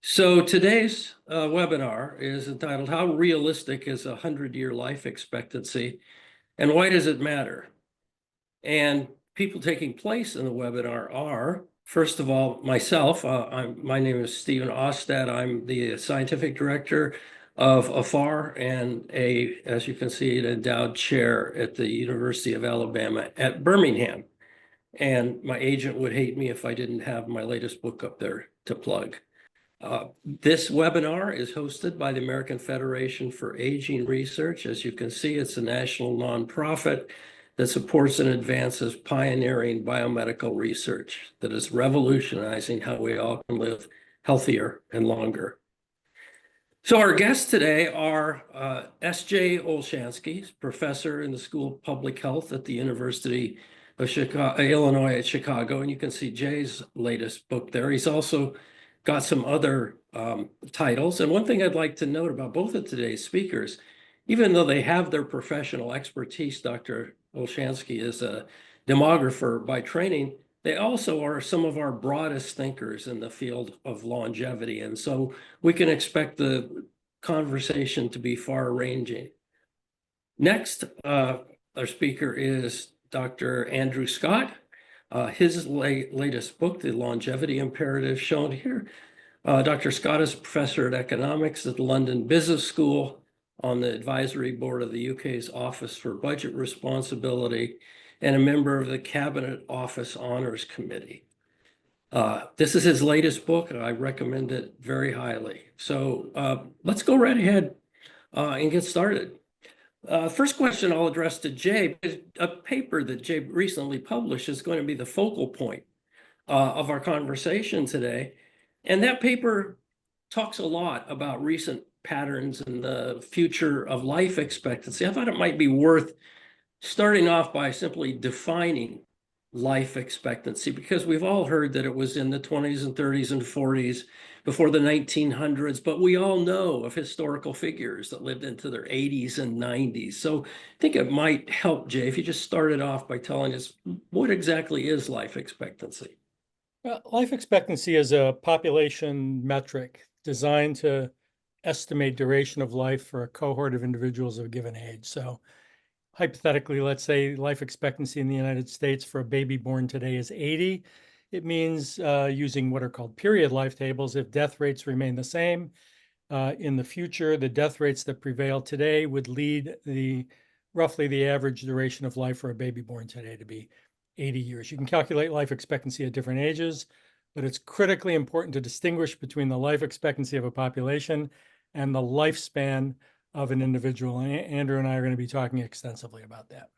So today's webinar is entitled How Realistic is a 100-Year Life Expectancy and Why Does It Matter? And people taking place in the webinar are, first of all, myself. My name is Stephen Austad. I'm the scientific director of AFAR and as you can see, an endowed chair at the University of Alabama at Birmingham. And my agent would hate me if I didn't have my latest book up there to plug. This webinar is hosted by the American Federation for Aging Research. As you can see, it's a national nonprofit that supports and advances pioneering biomedical research that is revolutionizing how we all can live healthier and longer. So our guests today are S.J. Olshansky, professor in the School of Public Health at the University of Illinois at Chicago. And you can see Jay's latest book there. He's also got some other titles. And one thing I'd like to note about both of today's speakers, even though they have their professional expertise, Dr. Olshansky is a demographer by training, they also are some of our broadest thinkers in the field of longevity. And so we can expect the conversation to be far-ranging. Next, our speaker is Dr. Andrew Scott. His latest book, The Longevity Imperative, shown here. Dr. Scott is a professor of economics at the London Business School on the advisory board of the UK's Office for Budget Responsibility and a member of the Cabinet Office Honors Committee. This is his latest book, and I recommend it very highly. So let's go right ahead and get started. First question I'll address to Jay. A paper that Jay recently published is going to be the focal point of our conversation today. And that paper talks a lot about recent patterns and the future of life expectancy. I thought it might be worth starting off by simply defining life expectancy, because we've all heard that it was in the 20s and 30s and 40s before the 1900s, but we all know of historical figures that lived into their 80s and 90s. So I think it might help, Jay, if you just started off by telling us what exactly is life expectancy? Life expectancy is a population metric designed to estimate duration of life for a cohort of individuals of a given age. So hypothetically, let's say life expectancy in the United States for a baby born today is 80. It means using what are called period life tables, if death rates remain the same in the future, the death rates that prevail today would lead roughly the average duration of life for a baby born today to be 80 years. You can calculate life expectancy at different ages, but it's critically important to distinguish between the life expectancy of a population and the lifespan of an individual. And Andrew and I are going to be talking extensively about that.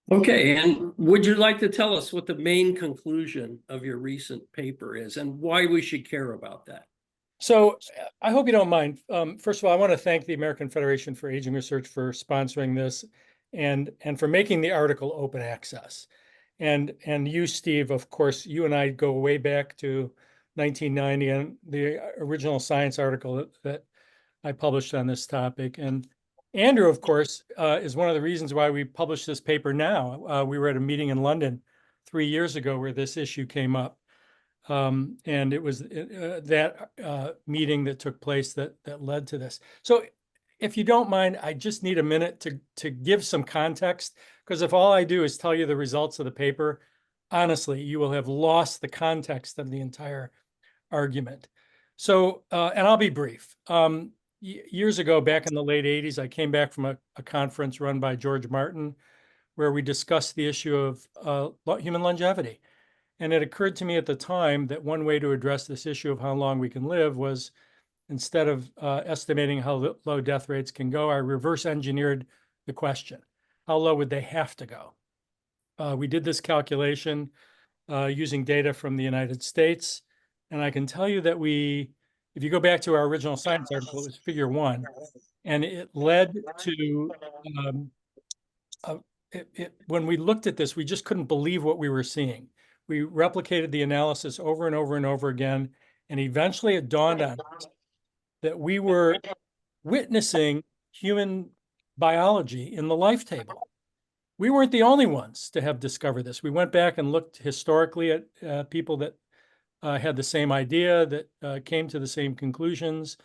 Okay, and would you like to tell us what the main conclusion of your recent paper is and why we should care about that? So I hope you don't mind. First of all, I want to thank the American Federation for Aging Research for sponsoring this and for making the article open access. And you, Steve, of course, you and I go way back to 1990 and the original science article that I published on this topic. And Andrew, of course, is one of the reasons why we published this paper now. We were at a meeting in London 3 years ago where this issue came up. And it was that meeting that took place that led to this. So if you don't mind, I just need a minute to give some context, because if all I do is tell you the results of the paper, honestly, you will have lost the context of the entire argument. So, and I'll be brief. Years ago, back in the late 80s, I came back from a conference run by George Martin, where we discussed the issue of human longevity. And it occurred to me at the time that one way to address this issue of how long we can live was, instead of estimating how low death rates can go, I reverse engineered the question. How low would they have to go? We did this calculation using data from the United States. And I can tell you that if you go back to our original science article, it was figure 1, and it led to, when we looked at this, we just couldn't believe what we were seeing. We replicated the analysis over and over and over again, and eventually it dawned on us that we were witnessing human biology in the life table. We weren't the only ones to have discovered this. We went back and looked historically at people that had the same idea, that came to the same conclusions.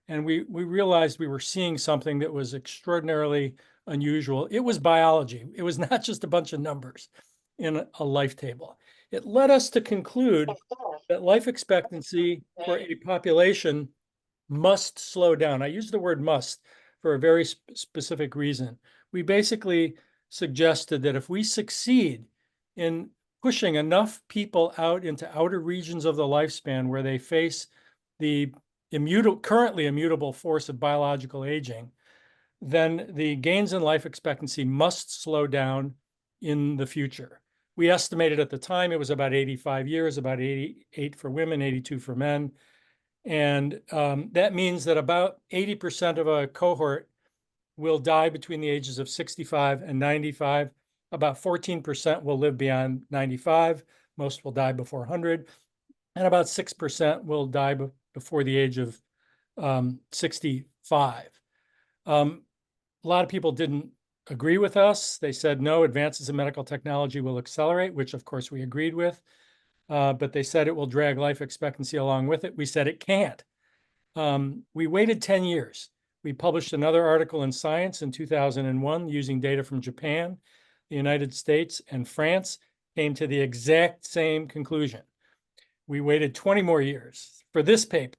And we realized we were seeing something that was extraordinarily unusual. It was biology. It was not just a bunch of numbers in a life table. It led us to conclude that life expectancy for a population must slow down. I use the word must for a very specific reason. We basically suggested that if we succeed in pushing enough people out into outer regions of the lifespan where they face the currently immutable force of biological aging, then the gains in life expectancy must slow down in the future. We estimated at the time it was about 85 years, about 88 for women, 82 for men. And that means that about 80% of a cohort will die between the ages of 65 and 95. About 14% will live beyond 95. Most will die before 100. And about 6% will die before the age of 65. A lot of people didn't agree with us. They said, no, advances in medical technology will accelerate, which of course we agreed with. But they said it will drag life expectancy along with it. We said it can't. We waited 10 years. We published another article in Science in 2001 using data from Japan, the United States, and France, came to the exact same conclusion. We waited 20 more years for this paper.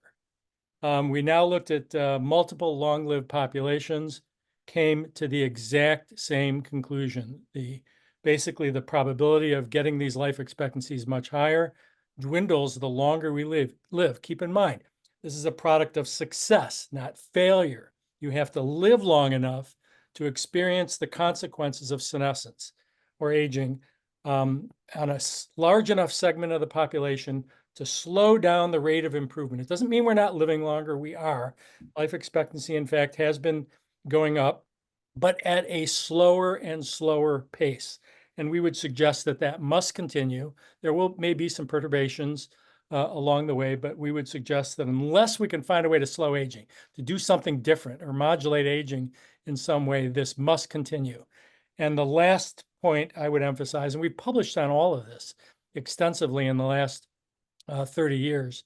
We now looked at multiple long-lived populations, came to the exact same conclusion. Basically, the probability of getting these life expectancies much higher dwindles the longer we live. Keep in mind, this is a product of success, not failure. You have to live long enough to experience the consequences of senescence or aging on a large enough segment of the population to slow down the rate of improvement. It doesn't mean we're not living longer. We are. Life expectancy, in fact, has been going up, but at a slower and slower pace. And we would suggest that that must continue. There may be some perturbations along the way, but we would suggest that unless we can find a way to slow aging, to do something different or modulate aging in some way, this must continue. And the last point I would emphasize, and we published on all of this extensively in the last 30 years,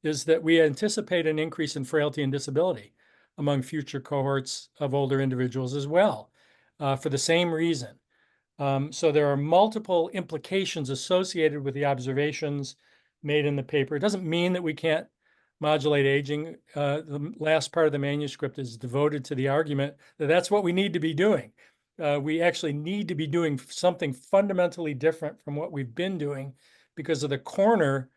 is that we anticipate an increase in frailty and disability among future cohorts of older individuals as well, for the same reason. So there are multiple implications associated with the observations made in the paper. It doesn't mean that we can't modulate aging. The last part of the manuscript is devoted to the argument that that's what we need to be doing. We actually need to be doing something fundamentally different from what we've been doing because of the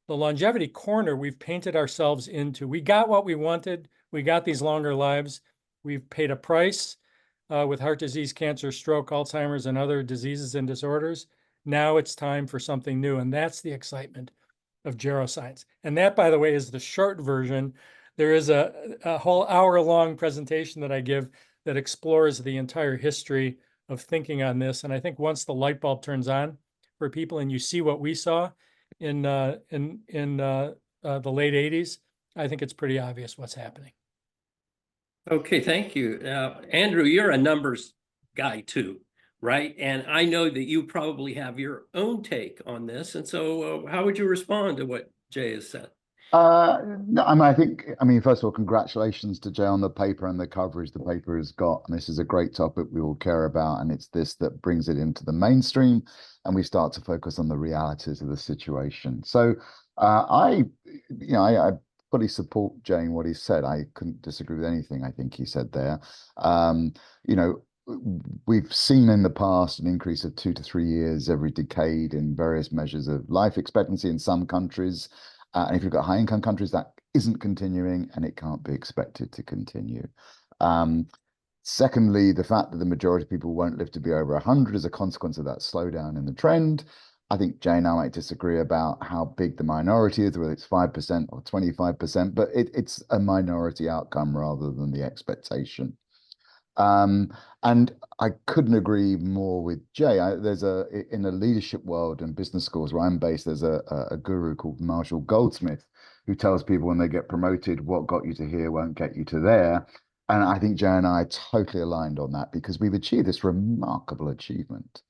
longevity corner we've painted ourselves into. We got what we wanted. We got these longer lives. We've paid a price with heart disease, cancer, stroke, Alzheimer's, and other diseases and disorders. Now it's time for something new. And that's the excitement of geroscience. And that, by the way, is the short version. There is a whole hour-long presentation that I give that explores the entire history of thinking on this. And I think once the light bulb turns on for people and you see what we saw in the late 80s, I think it's pretty obvious what's happening. Okay, thank you. Andrew, you're a numbers guy too, right? And I know that you probably have your own take on this. And so how would you respond to what Jay has said? No, I mean, first of all, congratulations to Jay on the paper and the coverage the paper has got. And this is a great topic we all care about. And it's this that brings it into the mainstream and we start to focus on the realities of the situation. So I fully support Jay in what he said. I couldn't disagree with anything I think he said there. We've seen in the past an increase of 2 to 3 years every decade in various measures of life expectancy in some countries. And if you've got high income countries, that isn't continuing and it can't be expected to continue. Secondly, the fact that the majority of people won't live to be over 100 as a consequence of that slowdown in the trend. I think Jay and I might disagree about how big the minority is, whether it's 5% or 25%, but it's a minority outcome rather than the expectation. And I couldn't agree more with Jay. In the leadership world and business schools where I'm based, there's a guru called Marshall Goldsmith who tells people when they get promoted, what got you to here won't get you to there. And I think Jay and I are totally aligned on that because we've achieved this remarkable achievement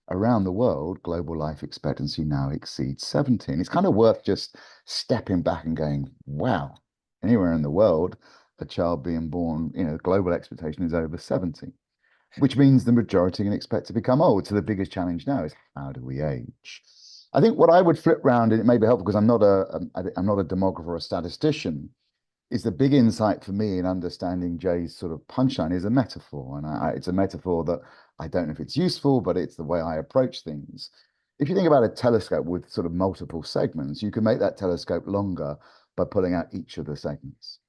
around the world, global life expectancy now exceeds 70. And it's kind of worth just stepping back and going, wow, anywhere in the world, a child being born, global expectation is over 70, which means the majority can expect to become old. So the biggest challenge now is how do we age? I think what I would flip round, and it may be helpful because I'm not a demographer or a statistician, is the big insight for me in understanding Jay's sort of punchline is a metaphor. And it's a metaphor that I don't know if it's useful, but it's the way I approach things. If you think about a telescope with sort of multiple segments, you can make that telescope longer by pulling out each of the segments.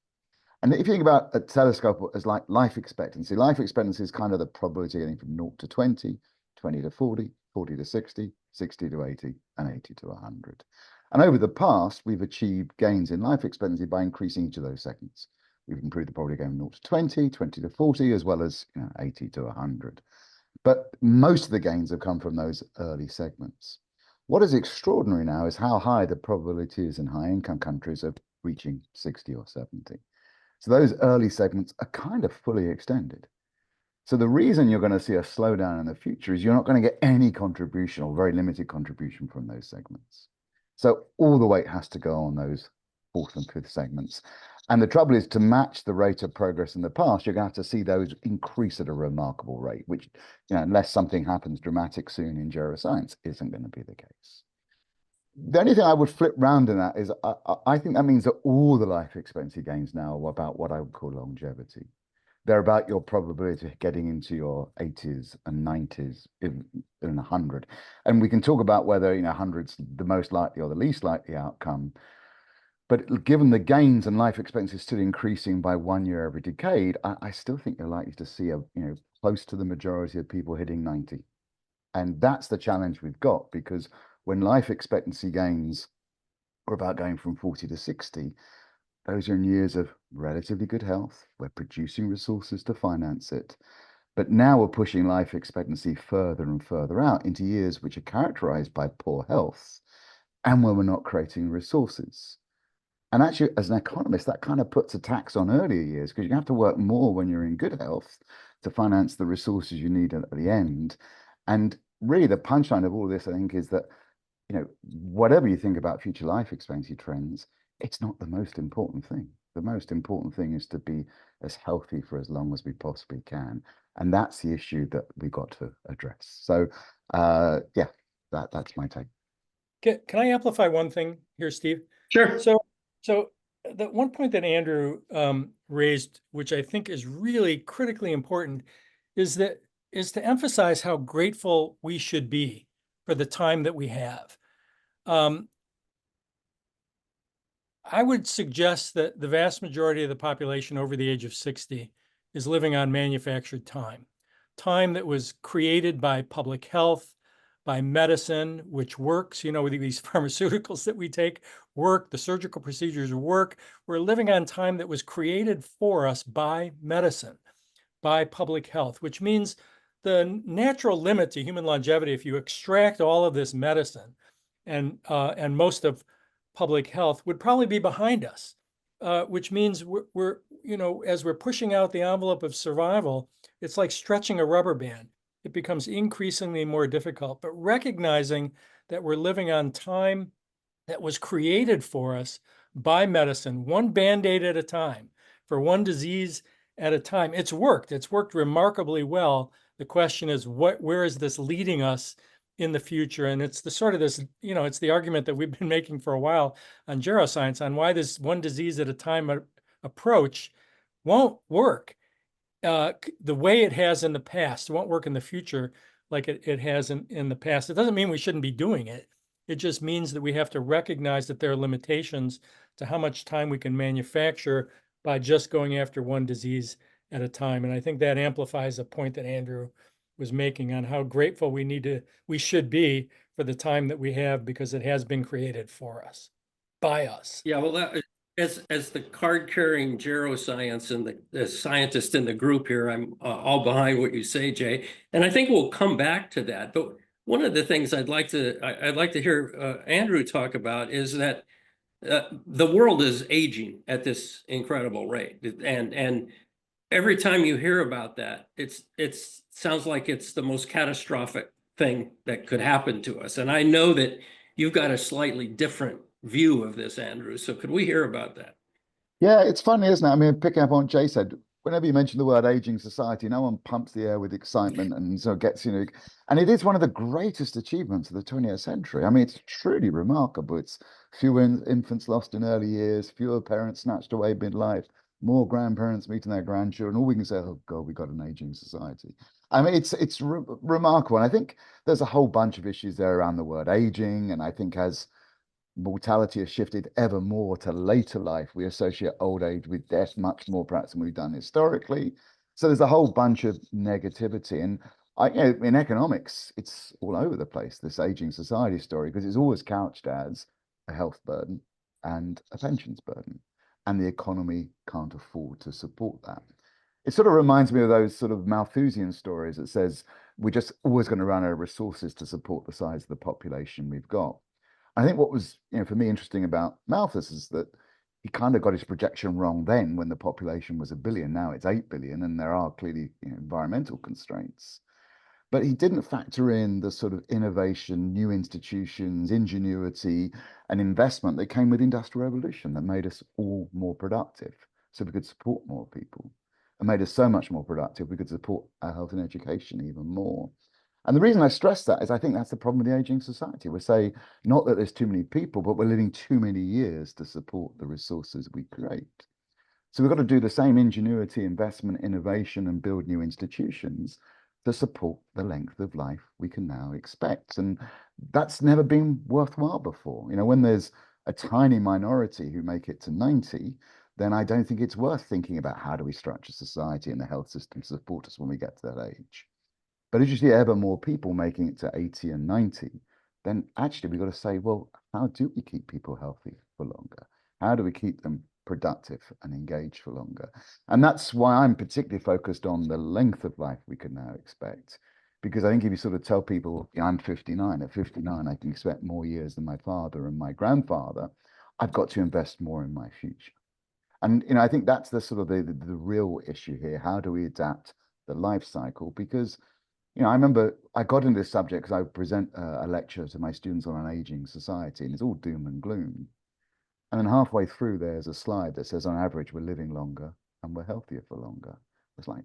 And if you think about a telescope as like life expectancy is kind of the probability of getting from 0 to 20, 20 to 40, 40 to 60, 60 to 80, and 80 to 100. And over the past, we've achieved gains in life expectancy by increasing each of those segments. We've improved the probability of going from 0 to 20, 20 to 40, as well as 80 to 100. But most of the gains have come from those early segments. What is extraordinary now is how high the probability is in high-income countries of reaching 60 or 70. So those early segments are kind of fully extended. So the reason you're going to see a slowdown in the future is you're not going to get any contribution or very limited contribution from those segments. So all the weight has to go on those fourth and fifth segments. And the trouble is, to match the rate of progress in the past, you're going to have to see those increase at a remarkable rate, which, unless something happens dramatic soon in geroscience, isn't going to be the case. The only thing I would flip round in that is I think that means that all the life expectancy gains now are about what I would call longevity. They're about your probability of getting into your 80s and 90s in 100. And we can talk about whether 100's the most likely or the least likely outcome. But given the gains and life expectancy is still increasing by 1 year every decade, I still think you're likely to see close to the majority of people hitting 90. And that's the challenge we've got, because when life expectancy gains are about going from 40 to 60, those are in years of relatively good health. We're producing resources to finance it. But now we're pushing life expectancy further and further out into years which are characterized by poor health and where we're not creating resources. And actually, as an economist, that kind of puts a tax on earlier years, because you have to work more when you're in good health to finance the resources you need at the end. And really, the punchline of all of this, I think, is that whatever you think about future life expectancy trends, it's not the most important thing. The most important thing is to be as healthy for as long as we possibly can. And that's the issue that we got to address. So, yeah, that's my take. Can I amplify one thing here, Steve? Sure. So the one point that Andrew raised, which I think is really critically important, is to emphasize how grateful we should be for the time that we have. I would suggest that the vast majority of the population over the age of 60 is living on manufactured time, time that was created by public health, by medicine, which works. These pharmaceuticals that we take work, the surgical procedures work. We're living on time that was created for us by medicine, by public health, which means the natural limit to human longevity, if you extract all of this medicine and most of public health, would probably be behind us, which means we're as we're pushing out the envelope of survival, it's like stretching a rubber band. It becomes increasingly more difficult. But recognizing that we're living on time that was created for us by medicine, one Band-Aid at a time, for one disease at a time, it's worked. It's worked remarkably well. The question is, where is this leading us in the future? And it's it's the argument that we've been making for a while on geroscience, on why this one disease at a time approach won't work the way it has in the past. It won't work in the future like it has in the past. It doesn't mean we shouldn't be doing it. It just means that we have to recognize that there are limitations to how much time we can manufacture by just going after one disease at a time. And I think that amplifies a point that Andrew was making on how grateful we should be for the time that we have, because it has been created for us, by us. Yeah, well, as the card-carrying geroscience and the scientist in the group here, I'm all behind what you say, Jay. And I think we'll come back to that. But one of the things I'd like to hear Andrew talk about is that the world is aging at this incredible rate, and every time you hear about that, it sounds like it's the most catastrophic thing that could happen to us. And I know that you've got a slightly different view of this, Andrew. So could we hear about that? Yeah, it's funny, isn't it? I mean, picking up on what Jay said, whenever you mention the word aging society, no one pumps the air with excitement and so gets, and it is one of the greatest achievements of the 20th century. I mean, it's truly remarkable. It's fewer infants lost in early years, fewer parents snatched away midlife, more grandparents meeting their grandchildren. All we can say, oh God, we got an aging society. I mean, it's remarkable. And I think there's a whole bunch of issues there around the word aging. And I think as mortality has shifted ever more to later life, we associate old age with death much more perhaps than we've done historically. So there's a whole bunch of negativity. And in economics, it's all over the place, this aging society story, because it's always couched as a health burden and a pensions burden. And the economy can't afford to support that. It sort of reminds me of those sort of Malthusian stories that says we're just always going to run out of resources to support the size of the population we've got. I think what was, for me interesting about Malthus is that he kind of got his projection wrong then when the population was 1 billion. Now it's 8 billion, and there are clearly environmental constraints. But he didn't factor in the sort of innovation, new institutions, ingenuity, and investment that came with the Industrial Revolution that made us all more productive, so we could support more people, and made us so much more productive we could support our health and education even more. And the reason I stress that is I think that's the problem with the aging society. We say not that there's too many people, but we're living too many years to support the resources we create. So we've got to do the same ingenuity, investment, innovation, and build new institutions to support the length of life we can now expect. And that's never been worthwhile before. When there's a tiny minority who make it to 90, then I don't think it's worth thinking about how do we structure society and the health system to support us when we get to that age. But as you see ever more people making it to 80 and 90, then actually we've got to say, well, how do we keep people healthy for longer? How do we keep them productive and engaged for longer? And that's why I'm particularly focused on the length of life we can now expect. Because I think if you sort of tell people, I'm 59, at 59, I can expect more years than my father and my grandfather, I've got to invest more in my future. And I think that's the sort of the real issue here. How do we adapt the life cycle? Because I remember I got into this subject because I present a lecture to my students on an aging society, and it's all doom and gloom. And then halfway through, there's a slide that says, on average, we're living longer and we're healthier for longer. It's like,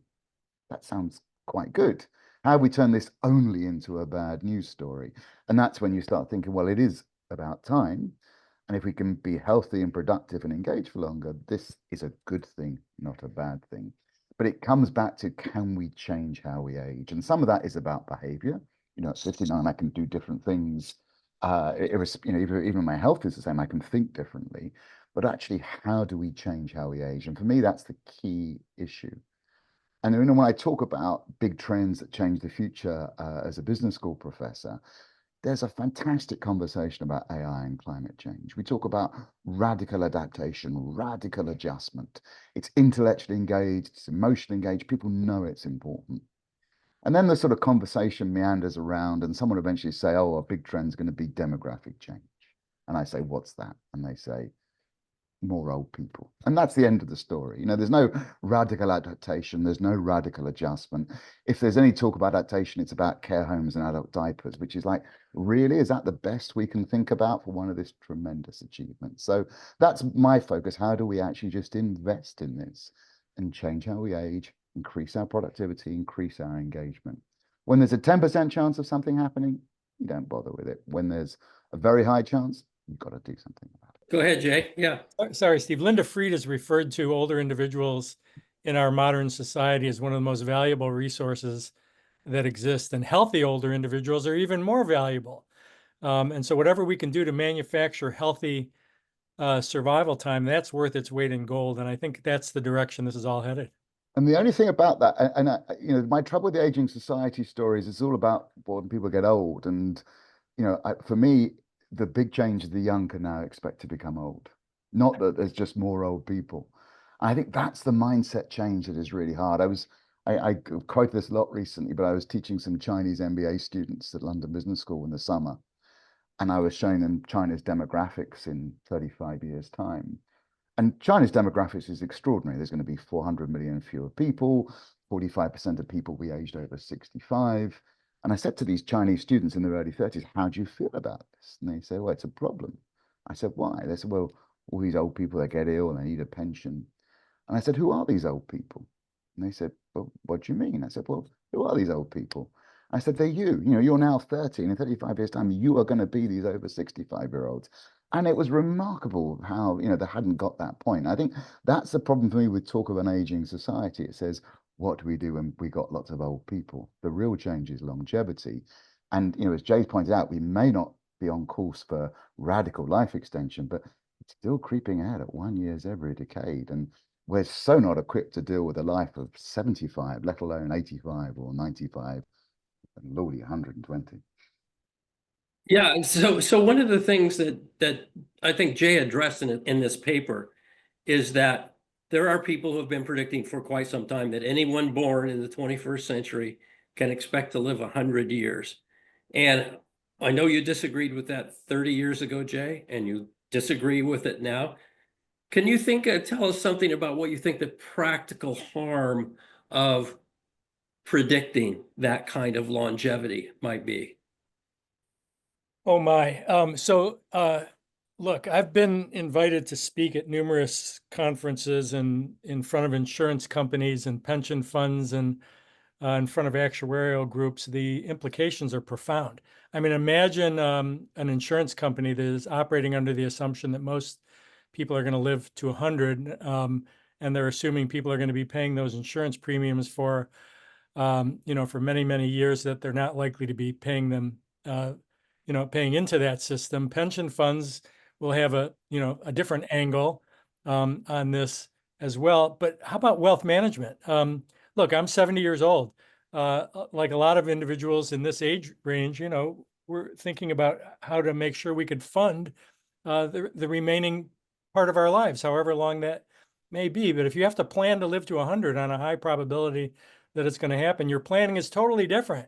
that sounds quite good. How do we turn this only into a bad news story? And that's when you start thinking, well, it is about time. And if we can be healthy and productive and engaged for longer, this is a good thing, not a bad thing. But it comes back to, can we change how we age? And some of that is about behavior. At 59, I can do different things. Even my health is the same. I can think differently. But actually, how do we change how we age? And for me, that's the key issue. And when I talk about big trends that change the future as a business school professor, there's a fantastic conversation about AI and climate change. We talk about radical adaptation, radical adjustment. It's intellectually engaged, it's emotionally engaged. People know it's important. And then the sort of conversation meanders around, and someone eventually say, oh, a big trend is going to be demographic change. And I say, what's that? And they say, more old people. And that's the end of the story. There's no radical adaptation. There's no radical adjustment. If there's any talk about adaptation, it's about care homes and adult diapers, which is like, really, is that the best we can think about for one of this tremendous achievement? So that's my focus. How do we actually just invest in this and change how we age, increase our productivity, increase our engagement? When there's a 10% chance of something happening, you don't bother with it. When there's a very high chance, you've got to do something about it. Go ahead, Jay. Yeah. Sorry, Steve. Linda Fried has referred to older individuals in our modern society as one of the most valuable resources that exist, and healthy older individuals are even more valuable. And so whatever we can do to manufacture healthy survival time, that's worth its weight in gold. And I think that's the direction this is all headed. And the only thing about that, and my trouble with the aging society stories is all about when people get old. And, for me, the big change is the young can now expect to become old, not that there's just more old people. I think that's the mindset change that is really hard. I quoted this a lot recently, but I was teaching some Chinese MBA students at London Business School in the summer, and I was showing them China's demographics in 35 years' time. And China's demographics is extraordinary. There's going to be 400 million fewer people, 45% of people will be aged over 65. And I said to these Chinese students in their early 30s, how do you feel about this? And they say, well, it's a problem. I said, why? They said, well, all these old people, they get ill and they need a pension. And I said, who are these old people? And they said, well, what do you mean? I said, well, who are these old people? I said, they're you. You know, you're now 30. In 35 years' time, you are going to be these over 65-year-olds. And it was remarkable how, you know, they hadn't got that point. I think that's the problem for me with talk of an aging society. It says, what do we do when we got lots of old people? The real change is longevity. And, you know, as Jay pointed out, we may not be on course for radical life extension, but it's still creeping ahead at 1 year's every decade. And we're so not equipped to deal with a life of 75, let alone 85 or 95, and lordy, 120. Yeah, and so one of the things that I think Jay addressed in this paper is that there are people who have been predicting for quite some time that anyone born in the 21st century can expect to live 100 years. And I know you disagreed with that 30 years ago, Jay, and you disagree with it now. Can you tell us something about what you think the practical harm of predicting that kind of longevity might be? Oh my. Look, I've been invited to speak at numerous conferences and in front of insurance companies and pension funds and in front of actuarial groups. The implications are profound. I mean, imagine an insurance company that is operating under the assumption that most people are going to live to 100, and they're assuming people are going to be paying those insurance premiums for, you know, for many, many years that they're not likely to be paying them, you know, paying into that system. Pension funds will have a, you know, a different angle on this as well. But how about wealth management? Look, I'm 70 years old. Like a lot of individuals in this age range, you know, we're thinking about how to make sure we could fund the remaining part of our lives, however long that may be. But if you have to plan to live to 100 on a high probability that it's going to happen, your planning is totally different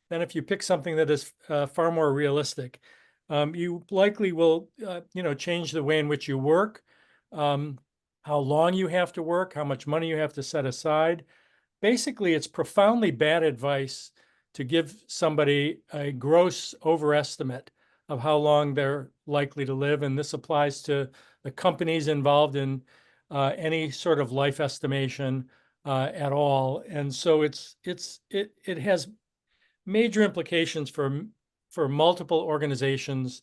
than if you pick something that is far more realistic. You likely will, you know, change the way in which you work, how long you have to work, how much money you have to set aside. Basically, it's profoundly bad advice to give somebody a gross overestimate of how long they're likely to live. And this applies to the companies involved in any sort of life estimation at all. And so it has major implications for multiple organizations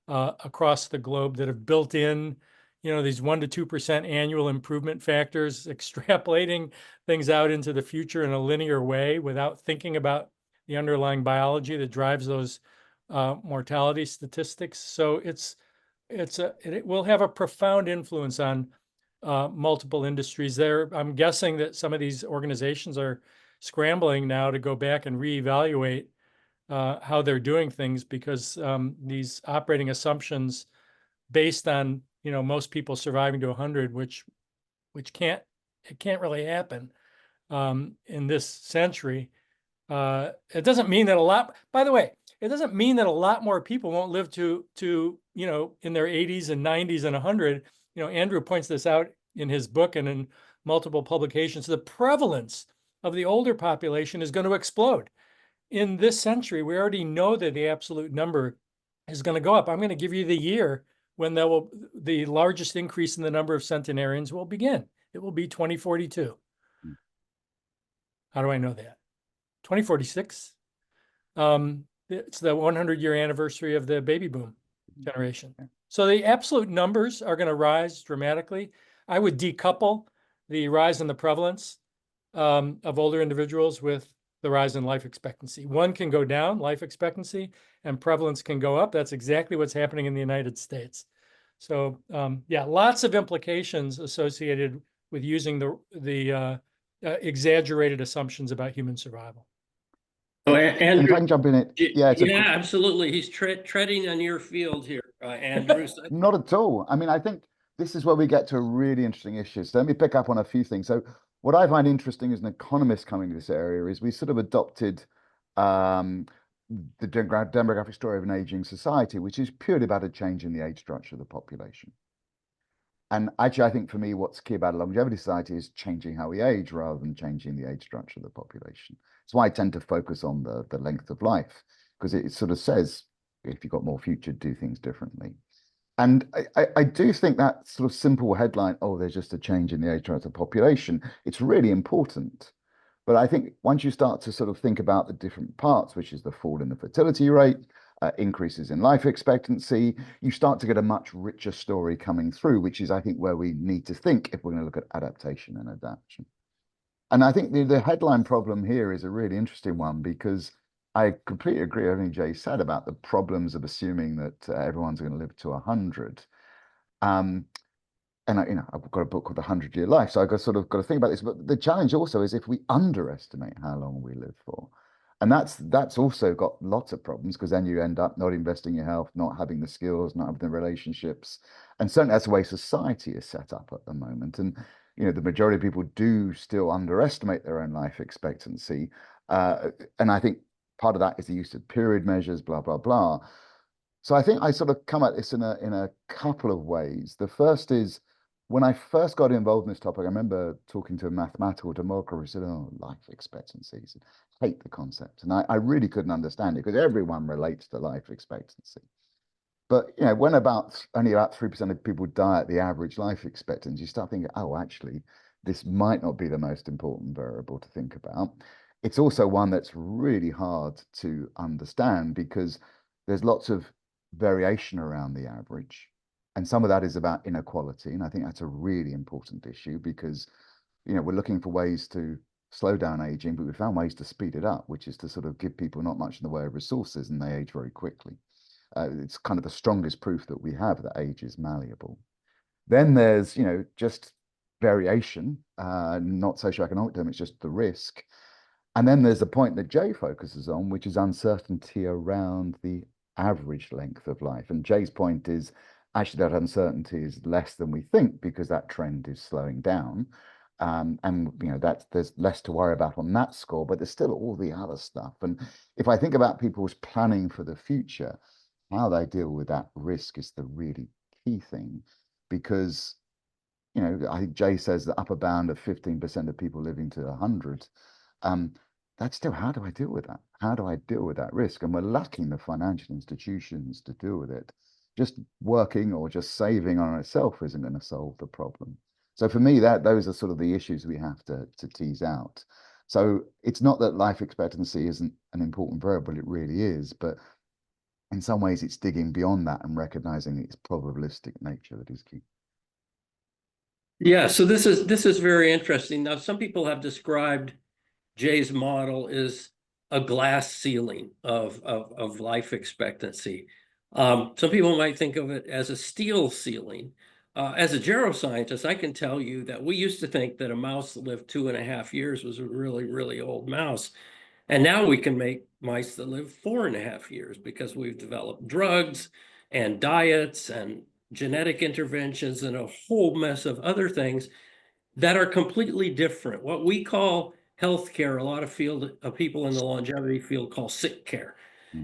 across the globe that have built in, you know, these 1 to 2% annual improvement factors, extrapolating things out into the future in a linear way without thinking about the underlying biology that drives those mortality statistics. So it will have a profound influence on multiple industries there. I'm guessing that some of these organizations are scrambling now to go back and reevaluate how they're doing things, because these operating assumptions based on, you know, most people surviving to 100, which can't really happen in this century. It doesn't mean that a lot, by the way, it doesn't mean that a lot more people won't live to, you know, in their 80s and 90s and 100. You know, Andrew points this out in his book and in multiple publications. The prevalence of the older population is going to explode. In this century, we already know that the absolute number is going to go up. I'm going to give you the year when the largest increase in the number of centenarians will begin. It will be 2042. How do I know that? 2046. It's the 100-year anniversary of the baby boom generation. So the absolute numbers are going to rise dramatically. I would decouple the rise in the prevalence of older individuals with the rise in life expectancy. One can go down, life expectancy, and prevalence can go up. That's exactly what's happening in the United States. So yeah, lots of implications associated with using the exaggerated assumptions about human survival. Oh, And if I can jump in it, yeah, absolutely. He's treading on your field here, Andrew. Not at all. I mean, I think this is where we get to a really interesting issue. So let me pick up on a few things. So what I find interesting as an economist coming to this area is we sort of adopted the demographic story of an aging society, which is purely about a change in the age structure of the population. And actually, I think for me, what's key about a longevity society is changing how we age rather than changing the age structure of the population. That's why I tend to focus on the length of life, because it sort of says, if you've got more future, do things differently. And I do think that sort of simple headline, oh, there's just a change in the age structure of the population, it's really important. But I think once you start to sort of think about the different parts, which is the fall in the fertility rate, increases in life expectancy, you start to get a much richer story coming through, which is, I think, where we need to think if we're going to look at adaptation and adaptation. And I think the headline problem here is a really interesting one, because I completely agree with everything Jay said about the problems of assuming that everyone's going to live to 100. Um, and I've got a book called The 100-Year Life, so I've got to think about this. But the challenge also is if we underestimate how long we live for, and that's also got lots of problems, because then you end up not investing in your health, not having the skills, not having the relationships, and certainly that's the way society is set up at the moment. And the majority of people do still underestimate their own life expectancy, and I think part of that is the use of period measures, blah blah blah. So I think I sort of come at this in a couple of ways. The first is, when I first got involved in this topic, I remember talking to a mathematical demographer who said, "Oh, life expectancy." He said, "Hate the concept," and I really couldn't understand it, because everyone relates to life expectancy. But when only about 3% of people die at the average life expectancy, you start thinking, oh, actually, this might not be the most important variable to think about. It's also one that's really hard to understand, because there's lots of variation around the average. And some of that is about inequality. And I think that's a really important issue, because, we're looking for ways to slow down aging, but we found ways to speed it up, which is to sort of give people not much in the way of resources, and they age very quickly. It's kind of the strongest proof that we have that age is malleable. Then there's, just variation, not socioeconomic term, it's just the risk. And then there's the point that Jay focuses on, which is uncertainty around the average length of life. And Jay's point is actually that uncertainty is less than we think, because that trend is slowing down. And there's less to worry about on that score, but there's still all the other stuff. And if I think about people's planning for the future, how they deal with that risk is the really key thing, because I think Jay says the upper bound of 15% of people living to 100. That's still, how do I deal with that? How do I deal with that risk? And we're lacking the financial institutions to deal with it. Just working or just saving on itself isn't going to solve the problem. So for me, those are sort of the issues we have to tease out. So it's not that life expectancy isn't an important variable, it really is, but in some ways it's digging beyond that and recognizing its probabilistic nature that is key. Yeah, so this is very interesting. Now, some people have described Jay's model as a glass ceiling of life expectancy. Some people might think of it as a steel ceiling. As a geroscientist, I can tell you that we used to think that a mouse that lived 2.5 years was a really, really old mouse. And now we can make mice that live 4.5 years, because we've developed drugs and diets and genetic interventions and a whole mess of other things that are completely different. What we call healthcare, a lot of people in the longevity field call sick care.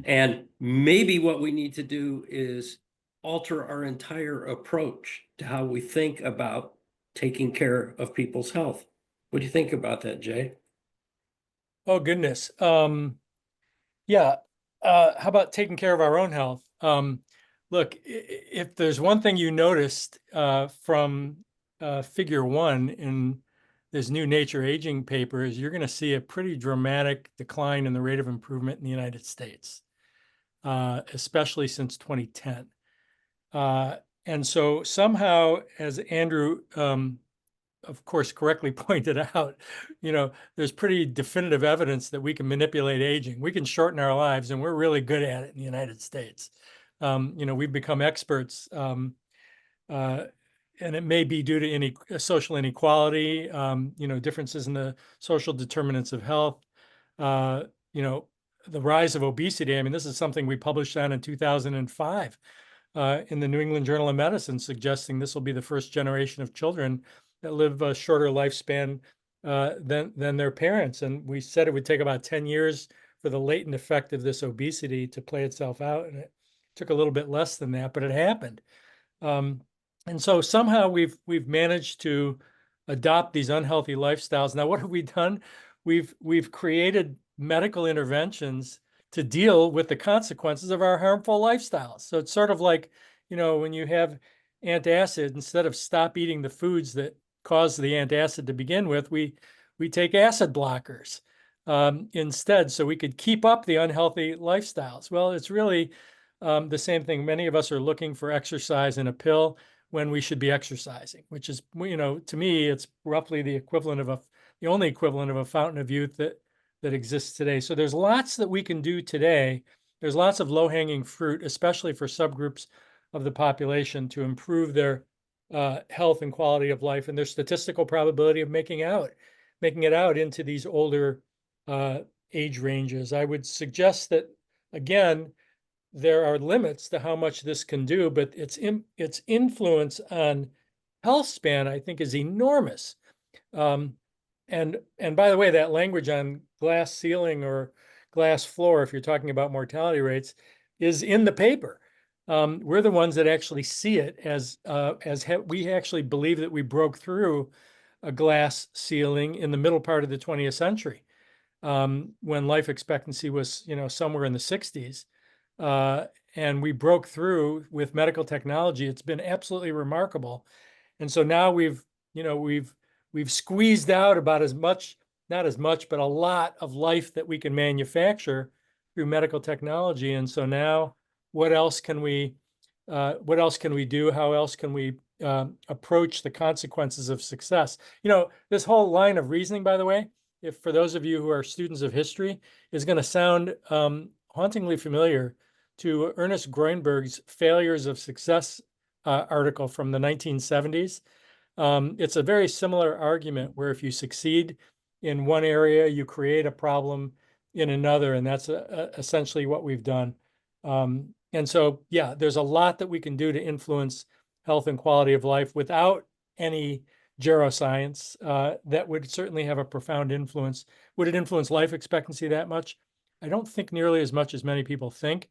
And maybe what we need to do is alter our entire approach to how we think about taking care of people's health. What do you think about that, Jay? Oh, goodness. Yeah. How about taking care of our own health? Look, if there's one thing you noticed from figure 1 in this new Nature Aging paper, is you're going to see a pretty dramatic decline in the rate of improvement in the United States, especially since 2010. And so somehow, as Andrew, of course, correctly pointed out, there's pretty definitive evidence that we can manipulate aging. We can shorten our lives, and we're really good at it in the United States. We've become experts, and it may be due to any social inequality, differences in the social determinants of health, the rise of obesity. I mean, this is something we published on in 2005 in the New England Journal of Medicine, suggesting this will be the first generation of children that live a shorter lifespan than their parents. And we said it would take about 10 years for the latent effect of this obesity to play itself out. And it took a little bit less than that, but it happened. And so somehow we've managed to adopt these unhealthy lifestyles. Now, what have we done? We've created medical interventions to deal with the consequences of our harmful lifestyles. So it's sort of like, when you have antacid, instead of stop eating the foods that cause the antacid to begin with, we take acid blockers instead, so we could keep up the unhealthy lifestyles. Well, it's really the same thing. Many of us are looking for exercise in a pill when we should be exercising, which is, to me, it's roughly the only equivalent of a fountain of youth that exists today. So there's lots that we can do today. There's lots of low-hanging fruit, especially for subgroups of the population, to improve their health and quality of life and their statistical probability of making it out into these older age ranges. I would suggest that, again, there are limits to how much this can do, but its influence on health span, I think, is enormous. And by the way, that language on glass ceiling or glass floor, if you're talking about mortality rates, is in the paper. We're the ones that actually see it we actually believe that we broke through a glass ceiling in the middle part of the 20th century, when life expectancy was, somewhere in the 60s. And we broke through with medical technology. It's been absolutely remarkable. And so now we've squeezed out about as much, not as much, but a lot of life that we can manufacture through medical technology. And so now what else can we do? How else can we approach the consequences of success? This whole line of reasoning, by the way, if for those of you who are students of history, is going to sound hauntingly familiar to Ernest Groenberg's Failures of Success article from the 1970s. It's a very similar argument where if you succeed in one area, you create a problem in another, and that's essentially what we've done. And so, yeah, there's a lot that we can do to influence health and quality of life without any geroscience that would certainly have a profound influence. Would it influence life expectancy that much? I don't think nearly as much as many people think,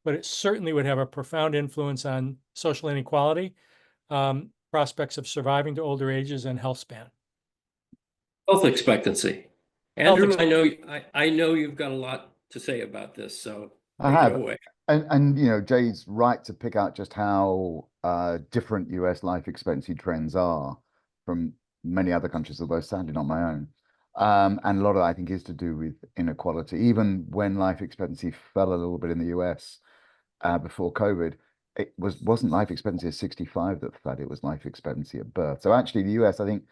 but it certainly would have a profound influence on social inequality, prospects of surviving to older ages, and health span. Health expectancy. Andrew, I know you've got a lot to say about this, so I take it have. away. And Jay's right to pick out just how different US life expectancy trends are from many other countries, although sadly not my own. And a lot of that, I think, is to do with inequality. Even when life expectancy fell a little bit in the US before COVID, it wasn't life expectancy at 65 that fell, it was life expectancy at birth. So actually the US, I think,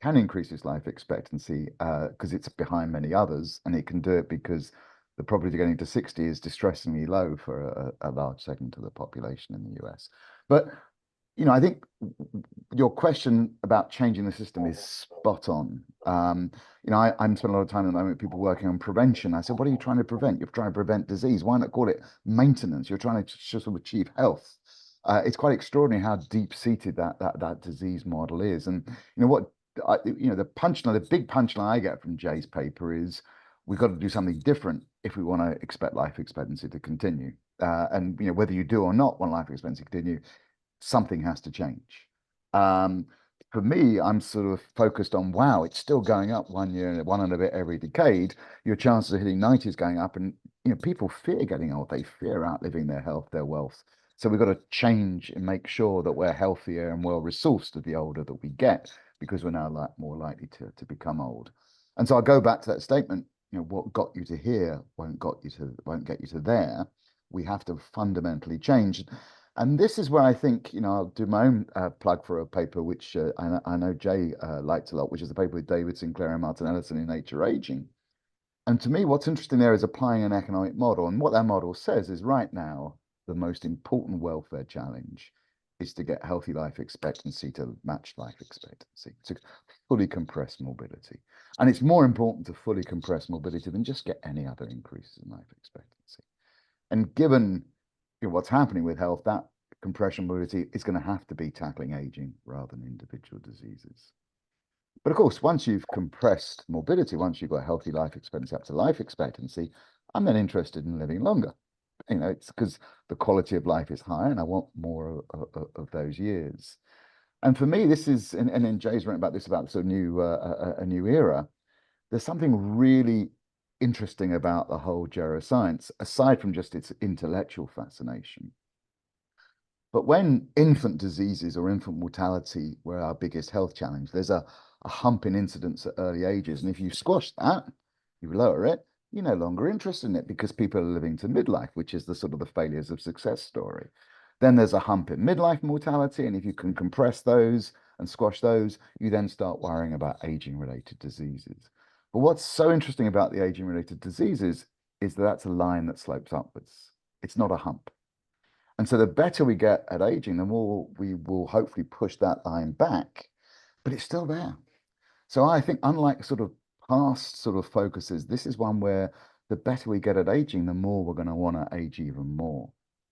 can increase its life expectancy because it's behind many others, and it can do it because the probability of getting to 60 is distressingly low for a large segment of the population in the US. But I think your question about changing the system is spot on. I'm spending a lot of time at the moment with people working on prevention. I said, what are you trying to prevent? You're trying to prevent disease. Why not call it maintenance? You're trying to just sort of achieve health. It's quite extraordinary how deep-seated that disease model is. And what the big punchline I get from Jay's paper is we've got to do something different if we want to expect life expectancy to continue. And whether you do or not want life expectancy to continue, something has to change. For me, I'm sort of focused on, wow, it's still going up 1 year, one and a bit every decade. Your chances of hitting 90 is going up, and people fear getting old. They fear outliving their health, their wealth. So we've got to change and make sure that we're healthier and well resourced the older that we get, because we're now more likely to become old. And so I'll go back to that statement. What got you to here won't get you to there. We have to fundamentally change. And this is where I think, I'll do my own plug for a paper, which I know Jay liked a lot, which is the paper with David Sinclair and Martin Ellison in Nature Aging. And to me, what's interesting there is applying an economic model. And what that model says is right now, the most important welfare challenge is to get healthy life expectancy to match life expectancy, to fully compress morbidity. And it's more important to fully compress morbidity than just get any other increases in life expectancy. And given what's happening with health, that compression mobility is going to have to be tackling aging rather than individual diseases. But of course, once you've compressed morbidity, once you've got healthy life expectancy up to life expectancy, I'm then interested in living longer. it's because the quality of life is higher and I want more of those years. And for me, this is, and then Jay's written about this, about sort of a new era. There's something really interesting about the whole geroscience, aside from just its intellectual fascination. But when infant diseases or infant mortality were our biggest health challenge, there's a hump in incidence at early ages. And if you squash that, you lower it, you're no longer interested in it because people are living to midlife, which is the sort of the failures of success story. Then there's a hump in midlife mortality. And if you can compress those and squash those, you then start worrying about aging related diseases. But what's so interesting about the aging related diseases is that that's a line that slopes upwards. It's not a hump. And so the better we get at aging, the more we will hopefully push that line back, but it's still there. So I think unlike sort of past sort of focuses, this is one where the better we get at aging, the more we're going to want to age even more.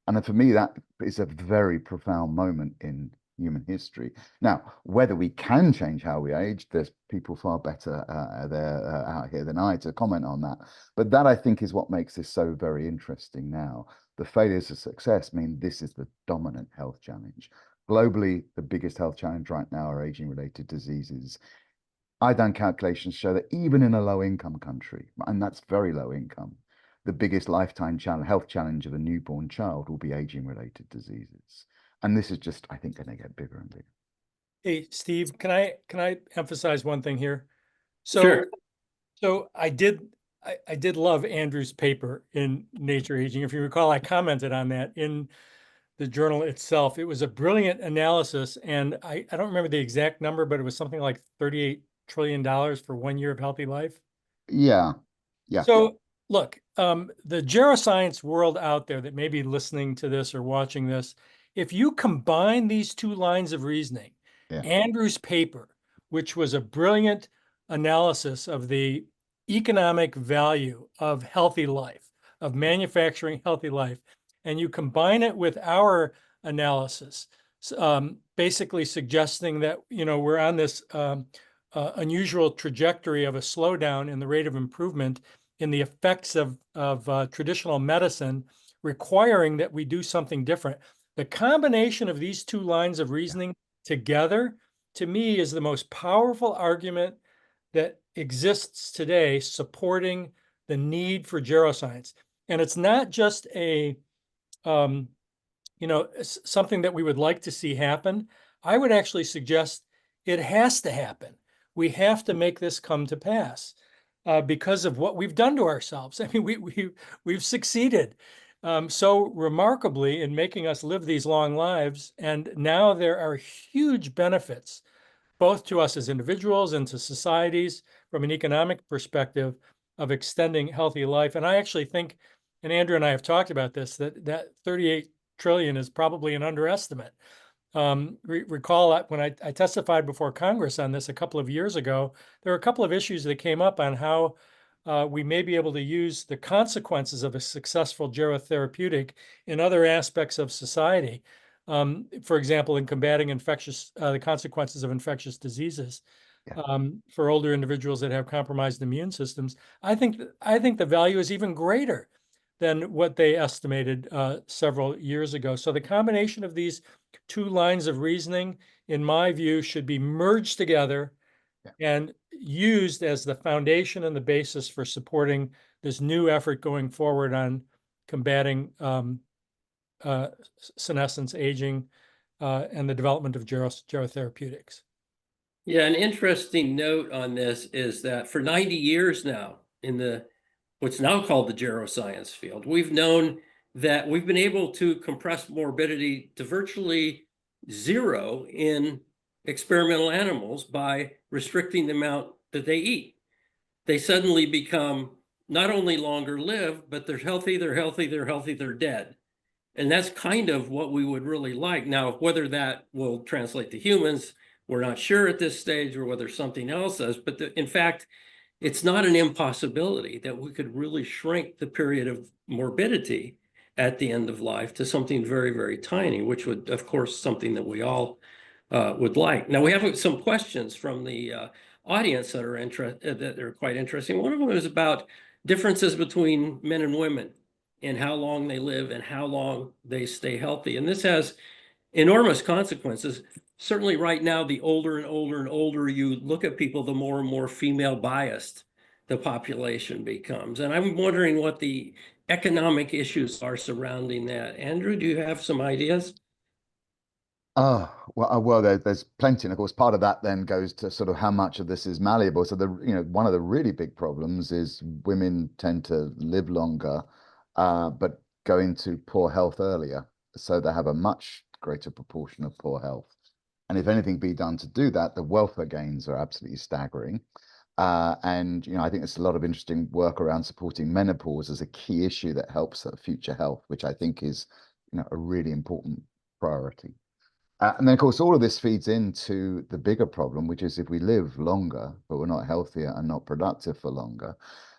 And then for me, that is a very profound moment in human history. Now, whether we can change how we age, there's people far better out here than I to comment on that. But that, I think, is what makes this so very interesting now. The failures of success mean this is the dominant health challenge. Globally, the biggest health challenge right now are aging-related diseases. I've done calculations show that even in a low-income country, and that's very low income, the biggest lifetime health challenge of a newborn child will be aging-related diseases. And this is just, I think, going to get bigger and bigger. Hey, Steve, can I emphasize one thing here? Sure. So I did love Andrew's paper in Nature Aging. If you recall, I commented on that in the journal itself. It was a brilliant analysis, and I don't remember the exact number, but it was something like $38 trillion for 1 year of healthy life. Yeah. Yeah. So look, the geroscience world out there that may be listening to this or watching this, if you combine these two lines of reasoning, Yeah. Andrew's paper, which was a brilliant analysis of the economic value of healthy life, of manufacturing healthy life, and you combine it with our analysis, basically suggesting that, we're on this unusual trajectory of a slowdown in the rate of improvement in the effects of traditional medicine, requiring that we do something different. The combination of these two lines of reasoning together, to me, is the most powerful argument that exists today supporting the need for geroscience. And it's not just something that we would like to see happen. I would actually suggest it has to happen. We have to make this come to pass because of what we've done to ourselves. I mean, we've succeeded so remarkably in making us live these long lives. And now there are huge benefits, both to us as individuals and to societies from an economic perspective, of extending healthy life. And I actually think, and Andrew and I have talked about this, that 38 trillion is probably an underestimate. Recall that when I testified before Congress on this a couple of years ago, there were a couple of issues that came up on how we may be able to use the consequences of a successful gerotherapeutic in other aspects of society. For example, in combating the consequences of infectious diseases for older individuals that have compromised immune systems. I think the value is even greater than what they estimated several years ago. So the combination of these two lines of reasoning, in my view, should be merged together and used as the foundation and the basis for supporting this new effort going forward on combating senescence, aging, and the development of gerotherapeutics. Yeah, an interesting note on this is that for 90 years now, in what's now called the geroscience field, we've known that we've been able to compress morbidity to virtually zero in experimental animals by restricting the amount that they eat. They suddenly become not only longer lived, but they're healthy, they're dead. And that's kind of what we would really like. Now, whether that will translate to humans, we're not sure at this stage, or whether something else does. But in fact, it's not an impossibility that we could really shrink the period of morbidity at the end of life to something very, very tiny, which would, of course, something that we all would like. Now, we have some questions from the audience that are quite interesting. One of them is about differences between men and women in how long they live and how long they stay healthy. And this has enormous consequences. Certainly right now, the older and older and older you look at people, the more and more female biased the population becomes. And I'm wondering what the economic issues are surrounding that. Andrew, do you have some ideas? Well, there's plenty, and of course, part of that then goes to sort of how much of this is malleable. So one of the really big problems is women tend to live longer, but go into poor health earlier, so they have a much greater proportion of poor health. And if anything be done to do that, the welfare gains are absolutely staggering. And I think there's a lot of interesting work around supporting menopause as a key issue that helps future health, which I think is a really important priority. And then, of course, all of this feeds into the bigger problem, which is if we live longer, but we're not healthier and not productive for longer,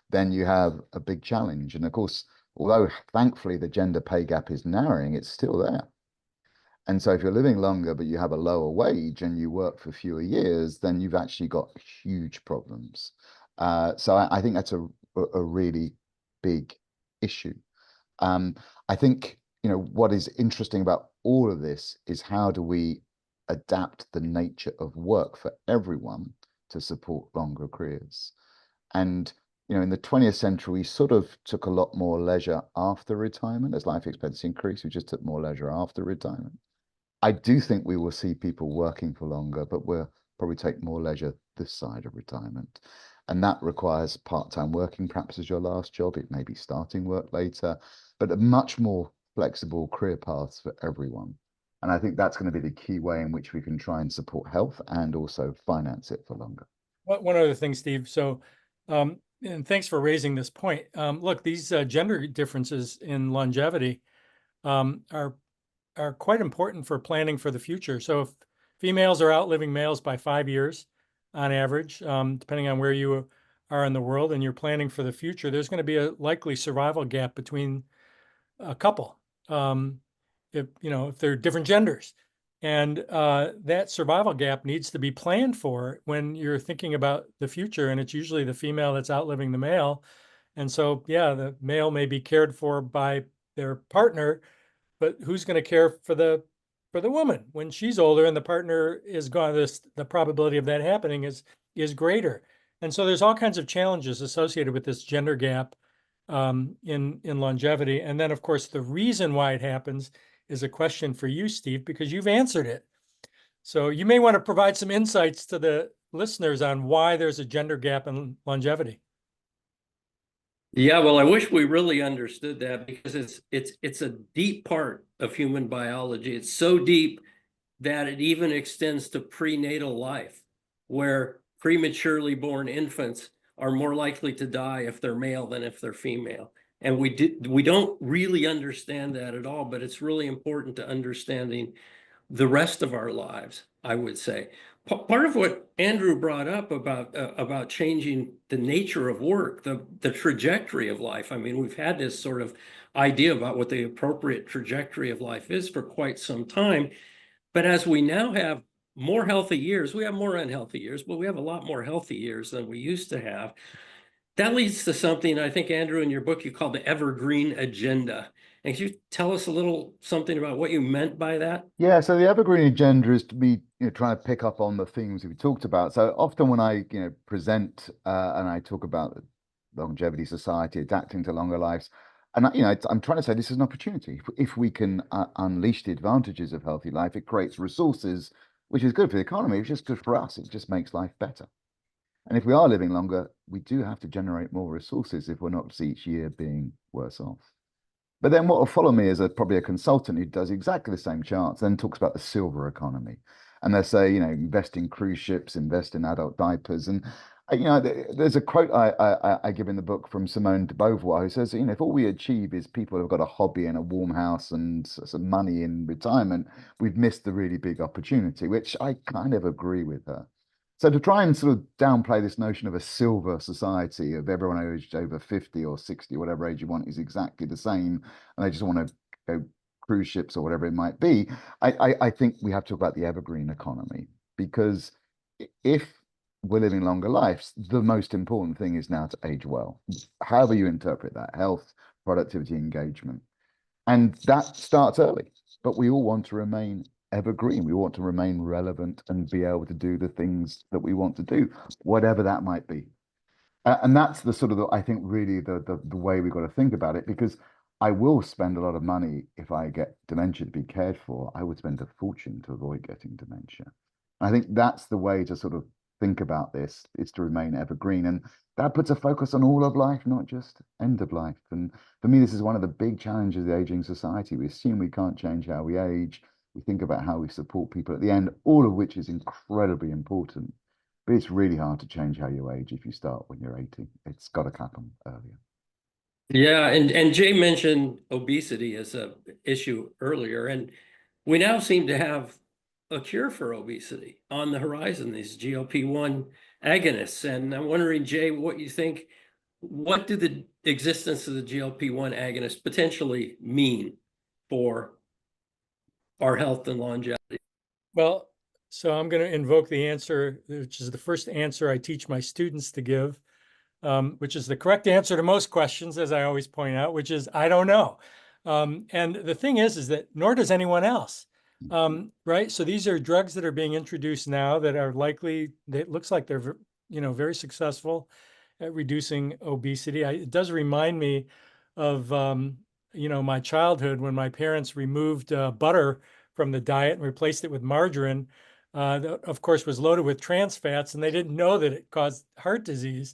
then you have a big challenge. And of course, although thankfully the gender pay gap is narrowing, it's still there. And so if you're living longer, but you have a lower wage and you work for fewer years, then you've actually got huge problems. So I think that's a really big issue. I think, what is interesting about all of this is how do we adapt the nature of work for everyone to support longer careers? And, in the 20th century, we sort of took a lot more leisure after retirement. As life expectancy increased, we just took more leisure after retirement. I do think we will see people working for longer, but we'll probably take more leisure this side of retirement. And that requires part-time working, perhaps as your last job. It may be starting work later, but a much more flexible career paths for everyone. And I think that's going to be the key way in which we can try and support health and also finance it for longer. One other thing, Steve. So, and thanks for raising this point. Look, these gender differences in longevity are quite important for planning for the future. So if females are outliving males by 5 years on average, depending on where you are in the world and you're planning for the future, there's going to be a likely survival gap between a couple, if they're different genders. And that survival gap needs to be planned for when you're thinking about the future. And it's usually the female that's outliving the male. And so, yeah, the male may be cared for by their partner, but who's going to care for the woman when she's older and the partner is gone? The probability of that happening is greater. And so there's all kinds of challenges associated with this gender gap in longevity. And then, of course, the reason why it happens is a question for you, Steve, because you've answered it. So you may want to provide some insights to the listeners on why there's a gender gap in longevity. Yeah, well, I wish we really understood that, because it's a deep part of human biology. It's so deep that it even extends to prenatal life, where prematurely born infants are more likely to die if they're male than if they're female. And we don't really understand that at all, but it's really important to understanding the rest of our lives, I would say. Part of what Andrew brought up about changing the nature of work, the trajectory of life. I mean, we've had this sort of idea about what the appropriate trajectory of life is for quite some time. But as we now have more healthy years, we have more unhealthy years, but we have a lot more healthy years than we used to have. That leads to something I think, Andrew, in your book, you call the evergreen agenda. And could you tell us a little something about what you meant by that? Yeah, so the evergreen agenda is to be trying to pick up on the themes we talked about. So often when I present and I talk about longevity society adapting to longer lives, and I'm trying to say this is an opportunity. If we can unleash the advantages of healthy life, it creates resources, which is good for the economy. It's just good for us. It just makes life better. And if we are living longer, we do have to generate more resources if we're not each year being worse off. But then what will follow me is probably a consultant who does exactly the same charts, then talks about the silver economy. And they say, invest in cruise ships, invest in adult diapers. And, there's a quote I give in the book from Simone de Beauvoir, who says, if all we achieve is people who've got a hobby and a warm house and some money in retirement, we've missed the really big opportunity, which I kind of agree with her. So to try and sort of downplay this notion of a silver society of everyone aged over 50 or 60, whatever age you want, is exactly the same, and they just want to go cruise ships or whatever it might be, I think we have to talk about the evergreen economy, because if we're living longer lives, the most important thing is now to age well. However you interpret that, health, productivity, engagement. And that starts early, but we all want to remain evergreen. We want to remain relevant and be able to do the things that we want to do, whatever that might be. And that's the sort of, I think, really the way we've got to think about it, because I will spend a lot of money if I get dementia to be cared for. I would spend a fortune to avoid getting dementia. I think that's the way to sort of think about this, is to remain evergreen. And that puts a focus on all of life, not just end of life. And for me, this is one of the big challenges of the aging society. We assume we can't change how we age. We think about how we support people at the end, all of which is incredibly important. But it's really hard to change how you age if you start when you're 80. It's got to happen earlier. Yeah, and Jay mentioned obesity as a issue earlier, and we now seem to have a cure for obesity on the horizon, these GLP-1 agonists. And I'm wondering, Jay, what you think, what do the existence of the GLP-1 agonists potentially mean for our health and longevity? Well, so I'm going to invoke the answer, which is the first answer I teach my students to give, which is the correct answer to most questions, as I always point out, which is, I don't know. And the thing is that nor does anyone else, right? So these are drugs that are being introduced now that are likely, it looks like they're, very successful at reducing obesity. It does remind me of, my childhood when my parents removed butter from the diet and replaced it with margarine. That, of course, was loaded with trans fats, and they didn't know that it caused heart disease.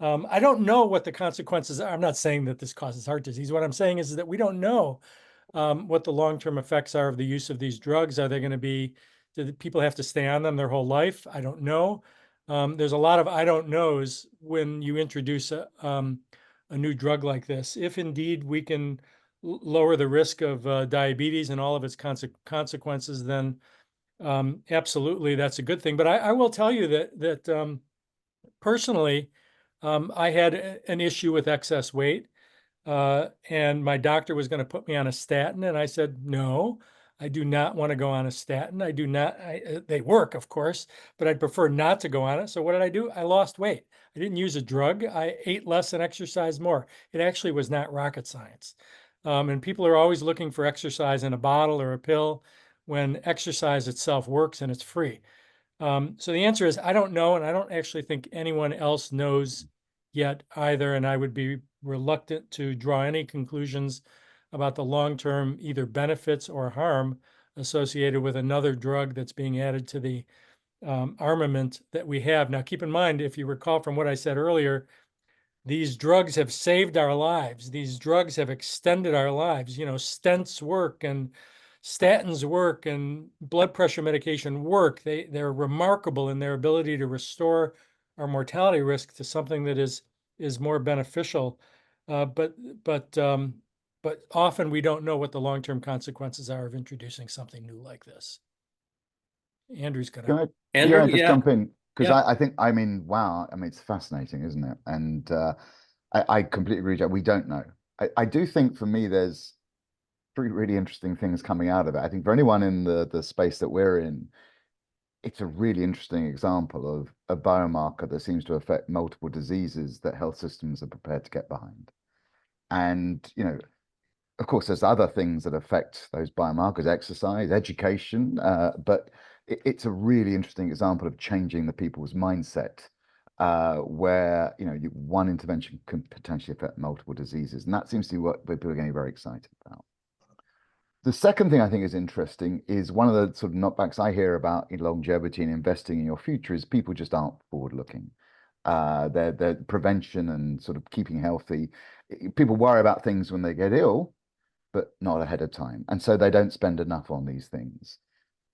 I don't know what the consequences are. I'm not saying that this causes heart disease. What I'm saying is that we don't know what the long-term effects are of the use of these drugs. Are they going to be, do the people have to stay on them their whole life? I don't know. There's a lot of I don't knows when you introduce a new drug like this. If indeed we can lower the risk of diabetes and all of its consequences, then absolutely that's a good thing. But I will tell you that personally, I had an issue with excess weight, and my doctor was going to put me on a statin, and I said, no, I do not want to go on a statin. I do not, they work, of course, but I'd prefer not to go on it. So what did I do? I lost weight. I didn't use a drug. I ate less and exercised more. It actually was not rocket science. And people are always looking for exercise in a bottle or a pill when exercise itself works and it's free. So the answer is, I don't know, and I don't actually think anyone else knows yet either, and I would be reluctant to draw any conclusions about the long-term either benefits or harm associated with another drug that's being added to the armament that we have. Now, keep in mind, if you recall from what I said earlier, these drugs have saved our lives. These drugs have extended our lives. Stents work and statins work and blood pressure medication work. They're remarkable in their ability to restore our mortality risk to something that is more beneficial. But often we don't know what the long-term consequences are of introducing something new like this. Andrew's Can gonna. I, Andrew, just yeah. jump in? Because Yeah. I think, wow, it's fascinating, isn't it? And I completely agree, Jack. We don't know. I do think for me, there's three really interesting things coming out of it. I think for anyone in the space that we're in, it's a really interesting example of a biomarker that seems to affect multiple diseases that health systems are prepared to get behind. And, of course, there's other things that affect those biomarkers, exercise, education, but it's a really interesting example of changing the people's mindset, where one intervention can potentially affect multiple diseases, and that seems to be what people are getting very excited about. The second thing I think is interesting is one of the sort of knockbacks I hear about in longevity and investing in your future is people just aren't forward-looking. Their prevention and sort of keeping healthy. People worry about things when they get ill, but not ahead of time. And so they don't spend enough on these things.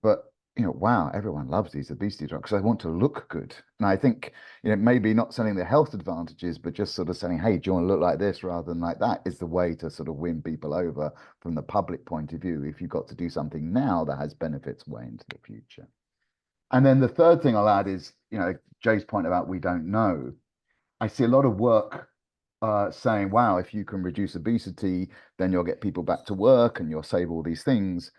But, wow, everyone loves these obesity drugs because they want to look good. And I think, maybe not selling the health advantages, but just sort of saying, hey, do you want to look like this rather than like that is the way to sort of win people over from the public point of view if you've got to do something now that has benefits way into the future. And then the third thing I'll add is, Jay's point about we don't know. I see a lot of work saying, wow, if you can reduce obesity, then you'll get people back to work and you'll save all these things.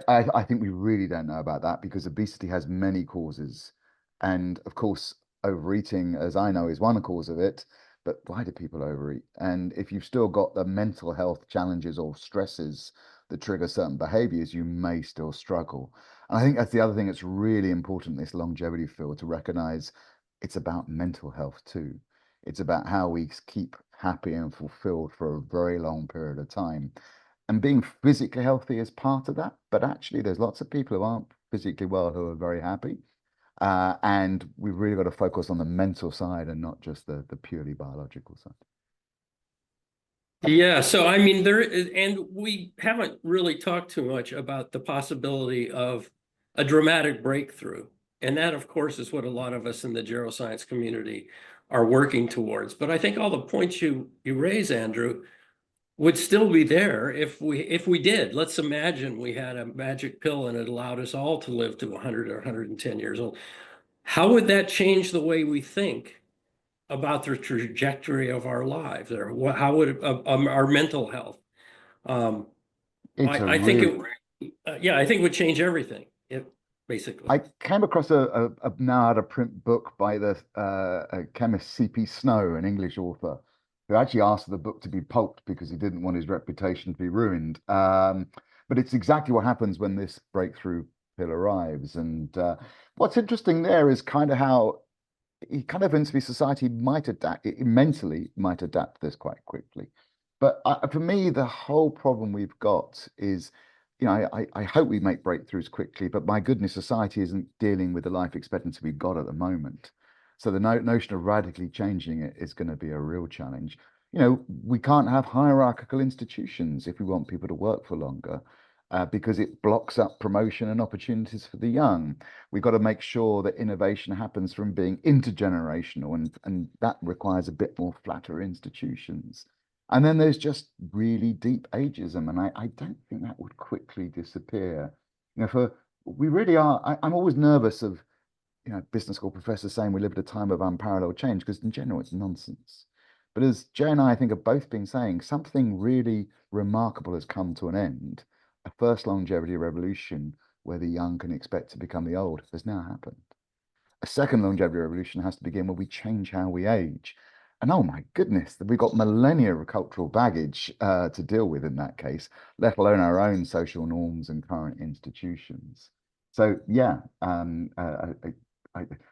I think we really don't know about that because obesity has many causes. And of course, overeating, as I know, is one cause of it. but why do people overeat? And if you've still got the mental health challenges or stresses that trigger certain behaviors, you may still struggle. And I think that's the other thing that's really important in this longevity field, to recognize it's about mental health too. It's about how we keep happy and fulfilled for a very long period of time. And being physically healthy is part of that. But actually, there's lots of people who aren't physically well who are very happy. And we've really got to focus on the mental side and not just the purely biological side. Yeah, so I mean, and we haven't really talked too much about the possibility of a dramatic breakthrough. And that, of course, is what a lot of us in the geroscience community are working towards. But I think all the points you raise, Andrew, would still be there if we did. Let's imagine we had a magic pill and it allowed us all to live to 100 or 110 years old. How would that change the way we think about the trajectory of our lives, or how would our mental health? It's a I think really yeah, I think it would change everything. Basically. I came across a now out of print book by the chemist C.P. Snow, an English author, who actually asked the book to be pulped because he didn't want his reputation to be ruined. But it's exactly what happens when this breakthrough pill arrives. And what's interesting there is kind of how he kind of thinks society might adapt, it mentally might adapt this quite quickly. But for me, the whole problem we've got is, I hope we make breakthroughs quickly, but my goodness, society isn't dealing with the life expectancy we've got at the moment. So the notion of radically changing it is going to be a real challenge. We can't have hierarchical institutions if we want people to work for longer. Because it blocks up promotion and opportunities for the young. We've got to make sure that innovation happens from being intergenerational, and that requires a bit more flatter institutions. And then there's just really deep ageism, and I don't think that would quickly disappear. We really are. I'm always nervous of business school professors saying we live at a time of unparalleled change, because in general it's nonsense. But as Jay and I think have both been saying, something really remarkable has come to an end. A first longevity revolution where the young can expect to become the old has now happened. A second longevity revolution has to begin where we change how we age. And oh my goodness, we've got millennia of cultural baggage to deal with in that case, let alone our own social norms and current institutions. So yeah,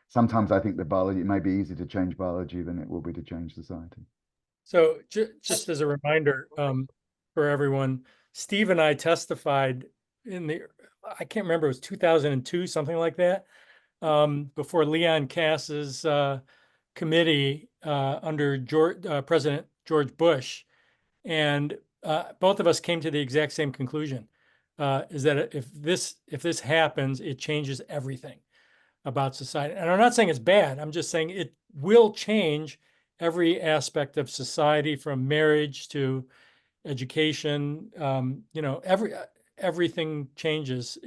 sometimes I think the biology, it may be easier to change biology than it will be to change society. So just as a reminder for everyone, Steve and I testified I can't remember, it was 2002, something like that, before Leon Cass's committee under President George Bush. And both of us came to the exact same conclusion, is that if this happens, it changes everything about society. And I'm not saying it's bad. I'm just saying it will change every aspect of society, from marriage to education. Everything changes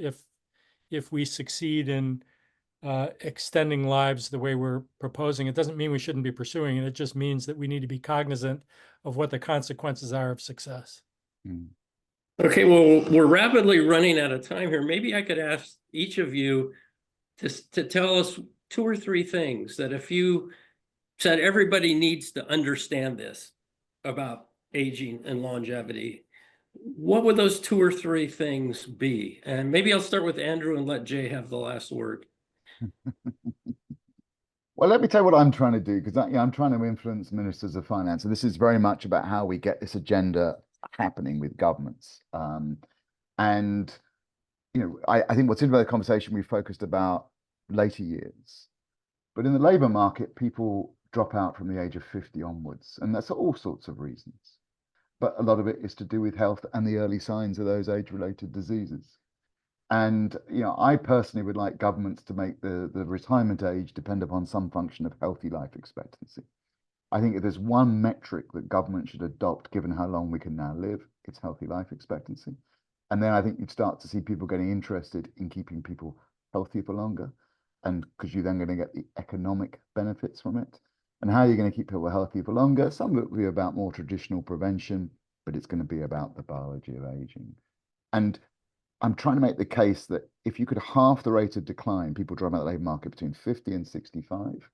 if we succeed in extending lives the way we're proposing. It doesn't mean we shouldn't be pursuing it. It just means that we need to be cognizant of what the consequences are of success. Okay, well, we're rapidly running out of time here. Maybe I could ask each of you to tell us 2 or 3 things that, if you said everybody needs to understand this about aging and longevity, what would those 2 or 3 things be? And maybe I'll start with Andrew and let Jay have the last word. Well, let me tell you what I'm trying to do, because I'm trying to influence ministers of finance. And this is very much about how we get this agenda happening with governments. And I think what's in the conversation, we focused about later years. But in the labor market, people drop out from the age of 50 onwards. And that's for all sorts of reasons. But a lot of it is to do with health and the early signs of those age-related diseases. And I personally would like governments to make the retirement age depend upon some function of healthy life expectancy. I think if there's one metric that government should adopt, given how long we can now live, it's healthy life expectancy. And then I think you'd start to see people getting interested in keeping people healthy for longer, and because you're then going to get the economic benefits from it. And how you're going to keep people healthy for longer, some of it will be about more traditional prevention, but it's going to be about the biology of aging. And I'm trying to make the case that if you could halve the rate of decline, people dropping out of the labor market between 50 and 65,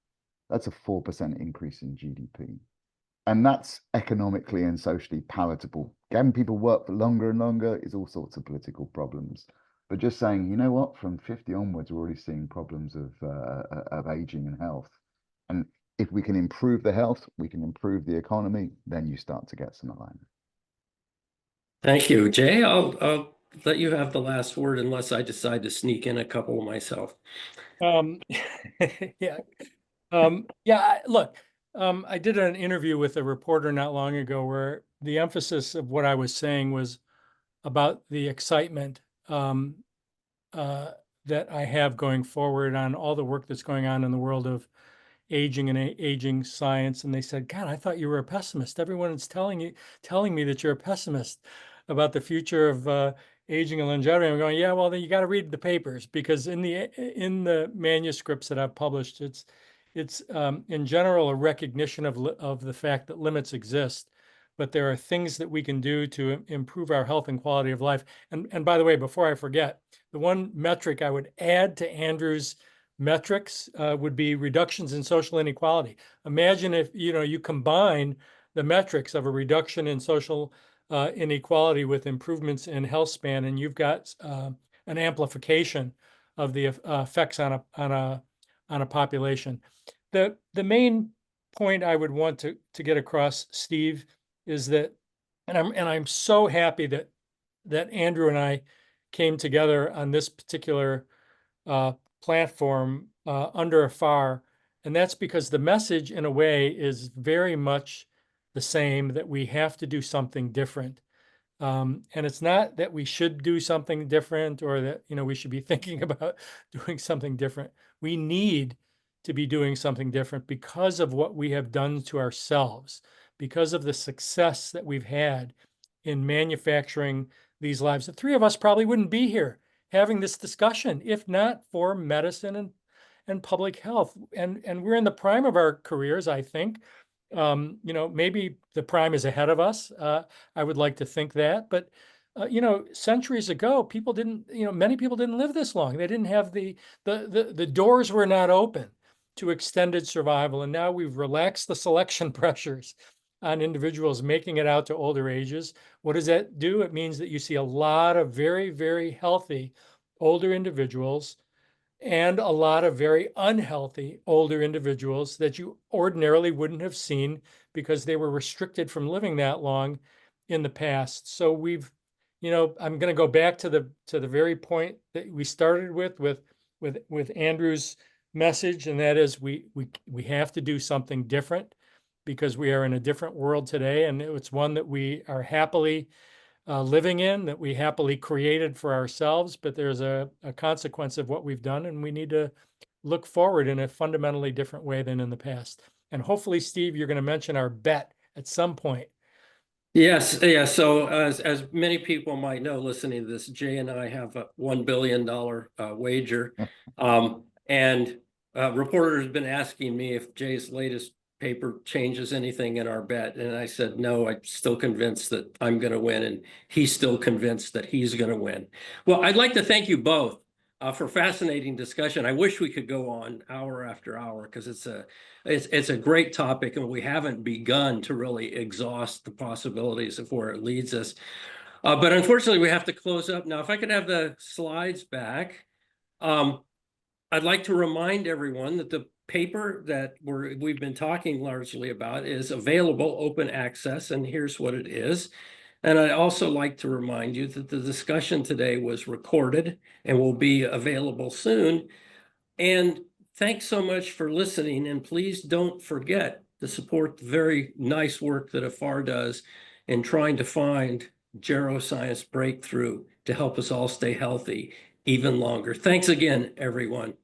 that's a 4% increase in GDP. And that's economically and socially palatable. Getting people work for longer and longer is all sorts of political problems. But just saying, you know what, from 50 onwards, we're already seeing problems of aging and health. And if we can improve the health, we can improve the economy, then you start to get some alignment. Thank you, Jay. I'll let you have the last word unless I decide to sneak in a couple myself. Um, yeah. Look, I did an interview with a reporter not long ago where the emphasis of what I was saying was about the excitement that I have going forward on all the work that's going on in the world of aging and aging science. And they said, God, I thought you were a pessimist. Everyone is telling me that you're a pessimist about the future of aging and longevity. I'm going, yeah, well, then you got to read the papers, because in the manuscripts that I've published, it's in general a recognition of the fact that limits exist, but there are things that we can do to improve our health and quality of life. And by the way, before I forget, the one metric I would add to Andrew's metrics would be reductions in social inequality. Imagine if you combine the metrics of a reduction in social inequality with improvements in health span, and you've got an amplification of the effects on a population. The main point I would want to get across, Steve, is that, and I'm so happy that Andrew and I came together on this particular platform under AFAR, and that's because the message, in a way, is very much the same, that we have to do something different. And it's not that we should do something different, or that we should be thinking about doing something different. We need to be doing something different because of what we have done to ourselves, because of the success that we've had in manufacturing these lives. The three of us probably wouldn't be here having this discussion if not for medicine and public health. And we're in the prime of our careers, I think. Maybe the prime is ahead of us. I would like to think that, but centuries ago, people didn't, many people didn't live this long. They didn't have the doors were not open to extended survival. And now we've relaxed the selection pressures on individuals making it out to older ages. What does that do? It means that you see a lot of very, very healthy older individuals and a lot of very unhealthy older individuals that you ordinarily wouldn't have seen because they were restricted from living that long in the past. So I'm going to go back to the very point that we started with Andrew's message, and that is we have to do something different, because we are in a different world today, and it's one that we are happily living in, that we happily created for ourselves, but there's a consequence of what we've done, and we need to look forward in a fundamentally different way than in the past. And hopefully, Steve, you're going to mention our bet at some point. Yes, yeah. So as many people might know, listening to this, Jay and I have a $1 billion wager. And reporters have been asking me if Jay's latest paper changes anything in our bet. And I said, no, I'm still convinced that I'm going to win. And he's still convinced that he's going to win. Well, I'd like to thank you both for fascinating discussion. I wish we could go on hour after hour, because it's a great topic, and we haven't begun to really exhaust the possibilities of where it leads us. But unfortunately, we have to close up now. If I could have the slides back. I'd like to remind everyone that the paper that we've been talking largely about is available, open access, and here's what it is. And I'd also like to remind you that the discussion today was recorded and will be available soon. And thanks so much for listening. And please don't forget to support the very nice work that AFAR does in trying to find geroscience breakthrough to help us all stay healthy even longer. Thanks again, everyone.